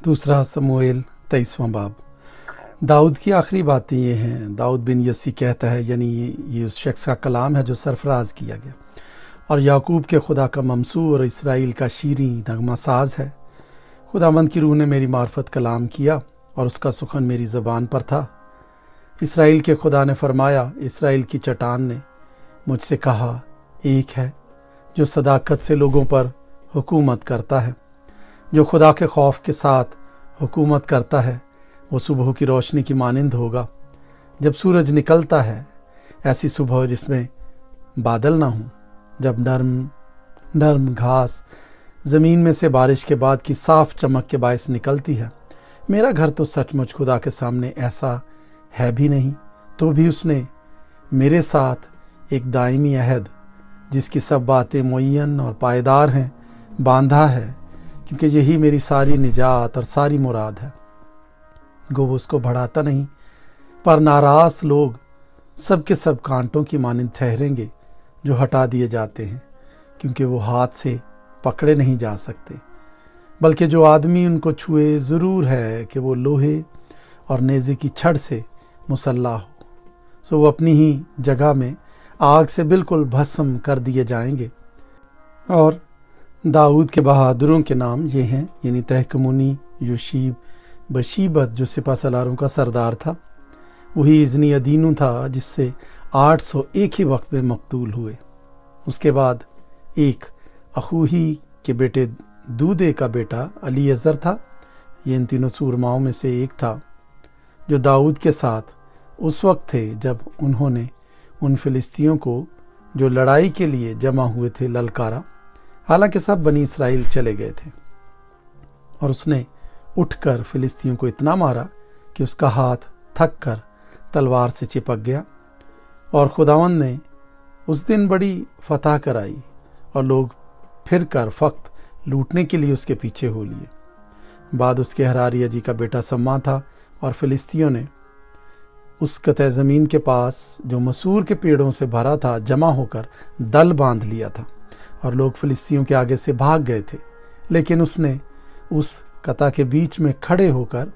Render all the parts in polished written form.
दूसरा समूएल 23वां बाब। दाऊद की आखिरी बातें ये हैं। दाऊद बिन यसी कहता है, यानी ये उस शख्स का कलाम है जो सरफराज किया गया और याकूब के खुदा का ममसू और इसराइल का शीरी नगमा साज है। खुदावंद की रूह ने मेरी मार्फत कलाम किया और उसका सुखन मेरी ज़बान पर था। इसराइल के खुदा ने फरमाया, इसराइल की चट्टान ने मुझसे कहा, एक है जो सदाकत से लोगों पर हुकूमत करता है, जो खुदा के खौफ के साथ हुकूमत करता है, वो सुबह की रोशनी की मानिंद होगा। जब सूरज निकलता है, ऐसी सुबह जिसमें बादल ना हो, जब नर्म नर्म घास ज़मीन में से बारिश के बाद की साफ चमक के बायस निकलती है। मेरा घर तो सचमुच खुदा के सामने ऐसा है भी नहीं, तो भी उसने मेरे साथ एक दायमी अहद, जिसकी सब बातें मुय्यन और पायदार हैं, बांधा है, क्योंकि यही मेरी सारी निजात और सारी मुराद है। गो वो उसको बढ़ाता नहीं, पर नाराज़ लोग सब के सब कांटों की मानिंद ठहरेंगे जो हटा दिए जाते हैं, क्योंकि वो हाथ से पकड़े नहीं जा सकते, बल्कि जो आदमी उनको छुए ज़रूर है कि वो लोहे और नेज़े की छड़ से मुसल्ला हो, सो वो अपनी ही जगह में आग से बिल्कुल भस्म कर दिए जाएंगे। और दाऊद के बहादुरों के नाम ये हैं, यानी तहकमुनी, योशीब, बशीबत जो सिपा सलारों का सरदार था, वही इज़नी अदीनू था जिससे 800 एक ही वक्त में मकतूल हुए। उसके बाद एक अखूही के बेटे दूदे का बेटा अली अज़र था। ये इन तीनों सूरमाओं में से एक था जो दाऊद के साथ उस वक्त थे जब उन्होंने उन फिलिस्तियों को जो लड़ाई के लिए जमा हुए थे ललकारा। हालांकि सब बनी इसराइल चले गए थे, और उसने उठकर फिलिस्तियों को इतना मारा कि उसका हाथ थक कर तलवार से चिपक गया। और खुदावंद ने उस दिन बड़ी फतह कराई और लोग फिर कर फक्त लूटने के लिए उसके पीछे हो लिए। बाद उसके हरारिया जी का बेटा सम्मा था, और फिलिस्तियों ने उस कतई ज़मीन के पास जो मसूर के पेड़ों से भरा था जमा होकर दल बांध लिया था, और लोग फिलिस्तियों के आगे से भाग गए थे। लेकिन उसने उस कता के बीच में खड़े होकर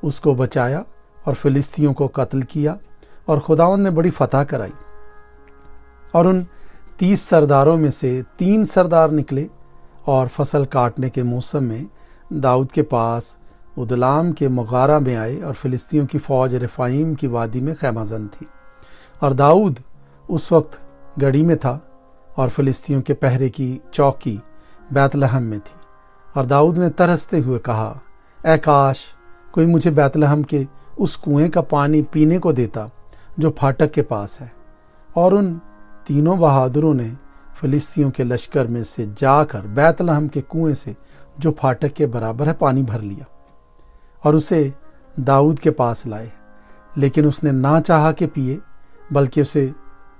उसको बचाया और फिलिस्तियों को कत्ल किया, और खुदावंद ने बड़ी फतह कराई। और उन 30 सरदारों में से 3 सरदार निकले, और फसल काटने के मौसम में दाऊद के पास उदलाम के मगारा में आए, और फिलिस्तियों की फ़ौज रफ़ाइम की वादी में खैमाज़न थी। और दाऊद उस वक्त गढ़ी में था, और फिलिस्तियों के पहरे की चौकी बैतलहम में थी। और दाऊद ने तरसते हुए कहा, ऐ काश कोई मुझे बैतलहम के उस कुएं का पानी पीने को देता जो फाटक के पास है। और उन तीनों बहादुरों ने फिलिस्तियों के लश्कर में से जाकर बैतलहम के कुएं से जो फाटक के बराबर है पानी भर लिया और उसे दाऊद के पास लाए। लेकिन उसने ना चाहा कि पिए, बल्कि उसे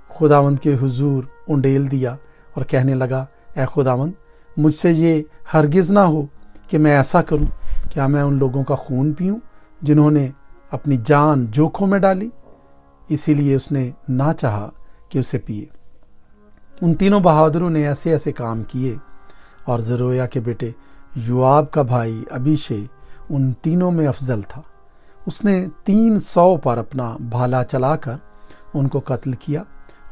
खुदावंद के हुजूर उंडेल दिया और कहने लगा, ऐ खुदावंद, मुझसे ये हरगिज़ ना हो कि मैं ऐसा करूं। क्या मैं उन लोगों का खून पीऊं जिन्होंने अपनी जान जोखों में डाली? इसीलिए उसने ना चाहा कि उसे पिए। उन तीनों बहादुरों ने ऐसे ऐसे काम किए, और ज़रूया के बेटे योआब का भाई अबीशे उन तीनों में अफजल था। उसने 300 पर अपना भाला चलाकर उनको कत्ल किया,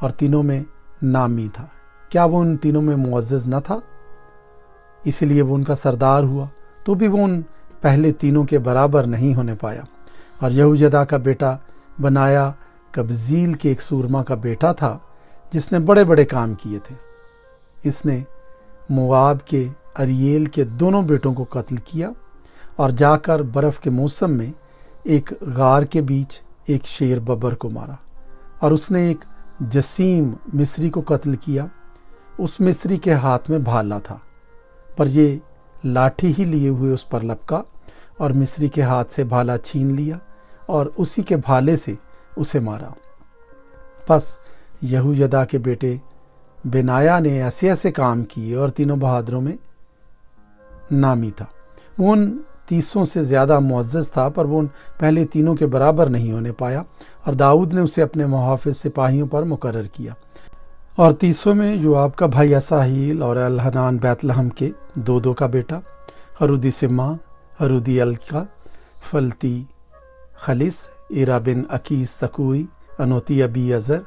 और तीनों में नामी था। क्या वो उन तीनों में मुअज़्ज़ज़ न था? इसलिए वो उनका सरदार हुआ, तो भी वो उन पहले तीनों के बराबर नहीं होने पाया। और यहूयदा का बेटा बनाया कब्ज़ील के एक सूरमा का बेटा था, जिसने बड़े बड़े काम किए थे। इसने मोआब के अरियल के दोनों बेटों को कत्ल किया, और जाकर बर्फ़ के मौसम में एक गार के बीच एक शेर बब्बर को मारा। और उसने एक जसीम मिस्री को कत्ल किया। उस मिस्री के हाथ में भाला था, पर ये लाठी ही लिए हुए उस पर लपका, और मिस्री के हाथ से भाला छीन लिया, और उसी के भाले से उसे मारा। बस यहूयदा के बेटे बेनाया ने ऐसे ऐसे काम किए, और तीनों बहादुरों में नामी था। वो उन 30 से ज़्यादा मुअज़्ज़ज़ था, पर वो उन पहले तीनों के बराबर नहीं होने पाया। और दाऊद ने उसे अपने मुहाफ़िज़ सिपाहियों पर मुकर्रर किया। और 30 में योआब का भाई असाहील और अलहनान बैतलहम के 2 का बेटा, हरुदी सिम्मा हरुदी अलका फलती खलिस इरा बिन अकीस तकुई अनोती अबी अज़र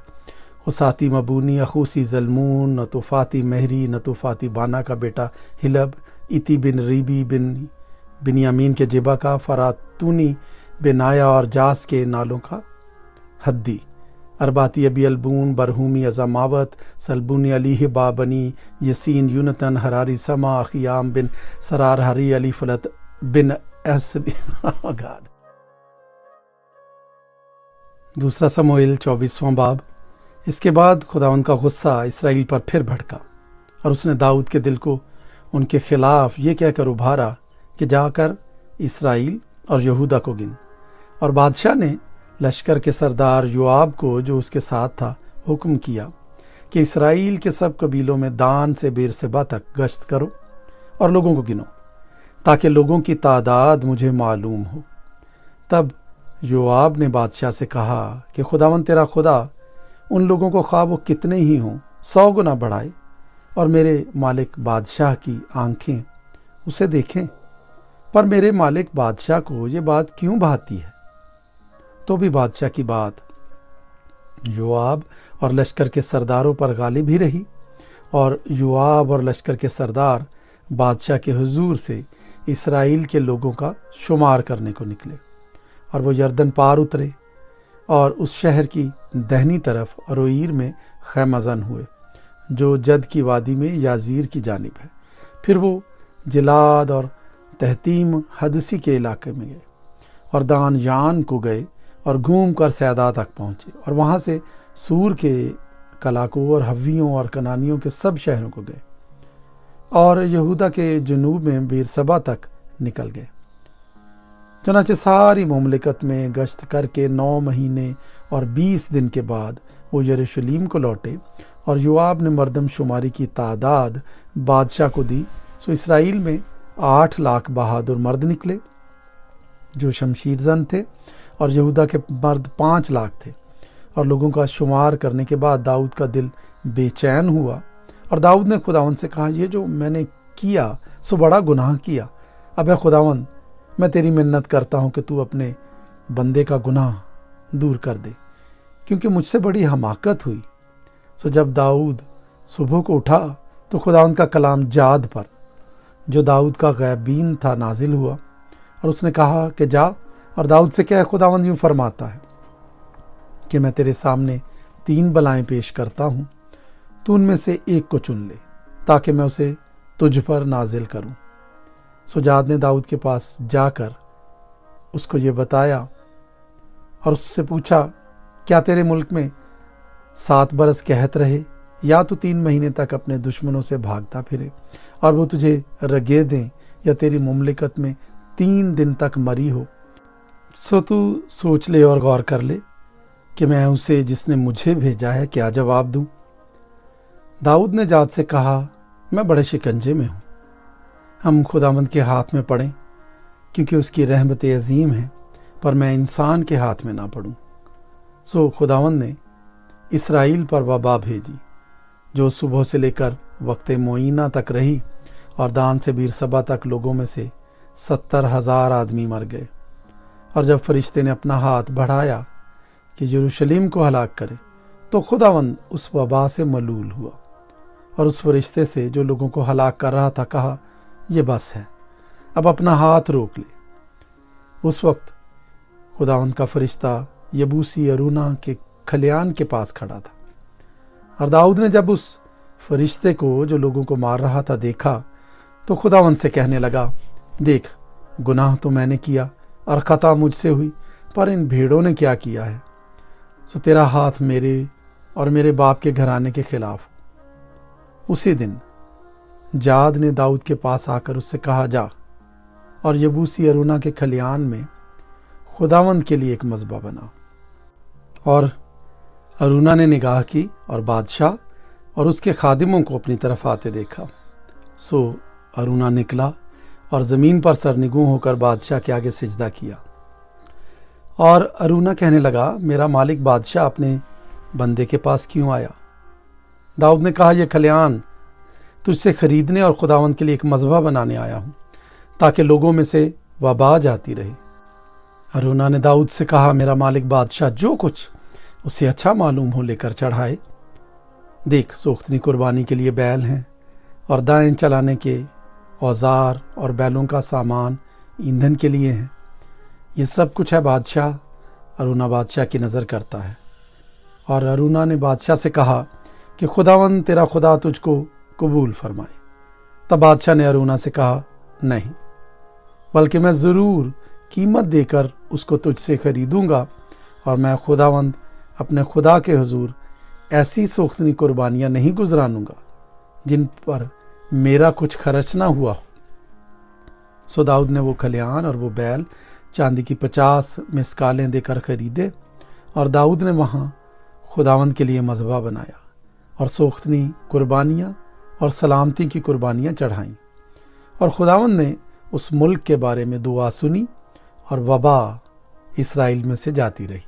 हुसाती मबूनी अखूसी जलमून नतुफ़ाती महरी नतुफ़ाती बाना का बेटा हिलब इती बिन रीबी बिन बिनियामीन के जिबा का फ़रातूनी बेनाया और जास के नालों का हद्दी अरबाती अबी अलबून बरहूमी अज़ामावत सलबूनी अली बाबनी यसीन यूनतन हरारी समा अखियाम बिन सरार हरी अली फलत बिन एस दूसरा समूएल 24वां बाब। इसके बाद खुदावंद का गुस्सा इसराइल पर फिर भड़का और उसने दाऊद के दिल को उनके खिलाफ ये कहकर उभारा कि जाकर इसराइल और यहूदा को गिन। और बादशाह ने लश्कर के सरदार योआब को, जो उसके साथ था, हुक्म किया कि इसराइल के सब कबीलों में दान से बेरसेबा तक गश्त करो और लोगों को गिनो, ताकि लोगों की तादाद मुझे मालूम हो। तब योआब ने बादशाह से कहा कि खुदावंद तेरा खुदा उन लोगों को ख्वाह वो कितने ही हों 100 गुना बढ़ाए और मेरे मालिक बादशाह की आंखें उसे देखें। पर मेरे मालिक बादशाह को ये बात क्यों भाती है? तो भी बादशाह की बात योआब और लश्कर के सरदारों पर गालिब ही रही। और योआब और लश्कर के सरदार बादशाह के हुजूर से इसराइल के लोगों का शुमार करने को निकले और वो यरदन पार उतरे और उस शहर की दहनी तरफ अरोईर में खैमज़न हुए, जो जद की वादी में याजीर की जानिब है। फिर वो जिलाद और तहतीम हदसी के इलाके में गए और दान यान को गए और घूम कर सैदा तक पहुँचे और वहाँ से सूर के कलाकों और हव्वियों और कनानियों के सब शहरों को गए और यहूदा के जनूब में बीरसबा तक निकल गए। चुनाचे सारी मुमलिकत में गश्त करके 9 महीने और 20 दिन के बाद वो यरूशलेम को लौटे और योआब ने मर्दम शुमारी की तादाद बादशाह को दी। सो इसराइल में 8 लाख बहादुर मर्द निकले जो शमशीर जन थे और यहूदा के मर्द 5 लाख थे। और लोगों का शुमार करने के बाद दाऊद का दिल बेचैन हुआ और दाऊद ने खुदावंद से कहा, ये जो मैंने किया सो बड़ा गुनाह किया। अब खुदावंद, मैं तेरी मिन्नत करता हूँ कि तू अपने बंदे का गुनाह दूर कर दे, क्योंकि मुझसे बड़ी हमाकत हुई। सो जब दाऊद सुबह को उठा तो खुदावंद का कलाम जाद पर, जो दाऊद का गैबीन था, नाजिल हुआ और उसने कहा कि जा और दाऊद से क्या है, खुदावंद यूँ फरमाता है कि मैं तेरे सामने 3 बलाएं पेश करता हूँ, तू उनमें से एक को चुन ले ताकि मैं उसे तुझ पर नाजिल करूँ। सो जाद ने दाऊद के पास जाकर उसको ये बताया और उससे पूछा, क्या तेरे मुल्क में 7 बरस कहत रहे या तू 3 महीने तक अपने दुश्मनों से भागता फिरे और वो तुझे रगे दें, या तेरी मुमलिकत में 3 दिन तक मरी हो? सो तू सोच ले और गौर कर ले कि मैं उसे जिसने मुझे भेजा है क्या जवाब दूं। दाऊद ने जाद से कहा, मैं बड़े शिकंजे में हूँ, हम खुदावंद के हाथ में पड़ें, क्योंकि उसकी रहमत अजीम है, पर मैं इंसान के हाथ में ना पड़ूं। सो खुदावंद ने इसराइल पर वबा भेजी, जो सुबह से लेकर वक्त मोइना तक रही और दान से बीरसबा तक लोगों में से 70,000 आदमी मर गए। और जब फरिश्ते ने अपना हाथ बढ़ाया कि यरूशलेम को हलाक करे, तो खुदावंद उस वबा से मलूल हुआ और उस फरिश्ते से जो लोगों को हलाक कर रहा था कहा, ये बस है, अब अपना हाथ रोक ले। उस वक्त खुदावंद का फरिश्ता यबूसी अरूना के खलियान के पास खड़ा था और दाऊद ने जब उस फरिश्ते को जो लोगों को मार रहा था देखा, तो खुदावंद से कहने लगा, देख, गुनाह तो मैंने किया और खता मुझसे हुई, पर इन भेड़ों ने क्या किया है? सो तेरा हाथ मेरे और मेरे बाप के घराने के खिलाफ। उसी दिन जाद ने दाऊद के पास आकर उससे कहा, जा और यबूसी अरूना के खलियान में खुदावंद के लिए एक मज़बा बना। और अरूना ने निगाह की और बादशाह और उसके खादिमों को अपनी तरफ आते देखा। सो अरूना निकला और ज़मीन पर सरनिगूं होकर बादशाह के आगे सिजदा किया। और अरूना कहने लगा, मेरा मालिक बादशाह अपने बंदे के पास क्यों आया? दाऊद ने कहा, यह खलियान तुझसे खरीदने और खुदावंद के लिए एक मज़बा बनाने आया हूँ, ताकि लोगों में से वबा जाती रही। अरुणा ने दाऊद से कहा, मेरा मालिक बादशाह जो कुछ उसे अच्छा मालूम हो लेकर चढ़ाए। देख, सोख्तनी कुर्बानी के लिए बैल हैं और दाएं चलाने के औजार और बैलों का सामान ईंधन के लिए हैं। ये सब कुछ है बादशाह। अरुणा बादशाह की नज़र करता है। और अरुणा ने बादशाह से कहा कि खुदावंद तेरा खुदा तुझको कबूल फरमाए। तब बादशाह ने अरुणा से कहा, नहीं, बल्कि मैं ज़रूर कीमत देकर उसको तुझसे खरीदूंगा, और मैं खुदावंद अपने खुदा के हुजूर ऐसी सोख्तनी कुर्बानियाँ नहीं गुजरानूंगा जिन पर मेरा कुछ खर्च ना हुआ हो। सो दाऊद ने वो खलिहान और वो बैल चांदी की 50 मिसकालें देकर खरीदे, और दाऊद ने वहाँ खुदावंद के लिए मज़बा बनाया और सोख्तनी कुर्बानियाँ और सलामती की कुर्बानियाँ चढ़ाईं। और खुदावंद ने उस मुल्क के बारे में दुआ सुनी और वबा इसराइल में से जाती रही।